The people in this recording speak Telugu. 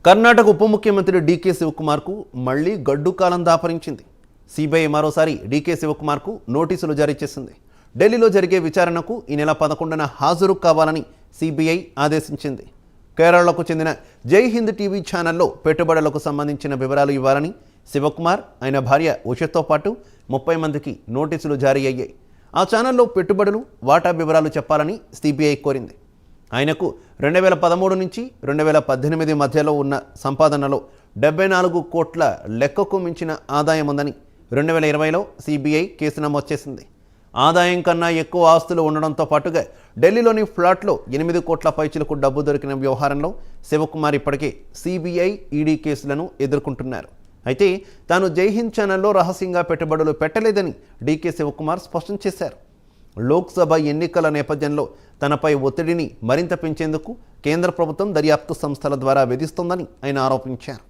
కర్ణాటక ఉప ముఖ్యమంత్రి డీకే శివకుమార్కు మళ్లీ గడ్డు కాలం దాపరించింది. సిబిఐ మరోసారి డీకే శివకుమార్కు నోటీసులు జారీ చేసింది. ఢిల్లీలో జరిగే విచారణకు ఈ నెల 11న హాజరు కావాలని సిబిఐ ఆదేశించింది. కేరళకు చెందిన జై హింద్ టీవీ ఛానల్లో పెట్టుబడులకు సంబంధించిన వివరాలు ఇవ్వాలని శివకుమార్, ఆయన భార్య ఉషతో పాటు 30 మందికి నోటీసులు జారీ అయ్యాయి. ఆ ఛానల్లో పెట్టుబడులు, వాటా వివరాలు చెప్పాలని సిబిఐ కోరింది. ఆయనకు 2013 నుంచి 2018 మధ్యలో ఉన్న సంపాదనలో 74 కోట్ల లెక్కకు మించిన ఆదాయం ఉందని 2020లో సిబిఐ కేసు నమోదు చేసింది. ఆదాయం కన్నా ఎక్కువ ఆస్తులు ఉండడంతో పాటుగా ఢిల్లీలోని ఫ్లాట్లో 8 కోట్ల పైచిలకు డబ్బు దొరికిన వ్యవహారంలో శివకుమార్ ఇప్పటికే సిబిఐ, ఈడీ కేసులను ఎదుర్కొంటున్నారు. అయితే తాను జై హింద్ ఛానల్లో రహస్యంగా పెట్టుబడులు పెట్టలేదని డీకే శివకుమార్ స్పష్టం చేశారు. లోక్సభ ఎన్నికల నేపథ్యంలో తనపై ఒత్తిడిని మరింత పెంచేందుకు కేంద్ర ప్రభుత్వం దర్యాప్తు సంస్థల ద్వారా విధిస్తోందని ఆయన ఆరోపించారు.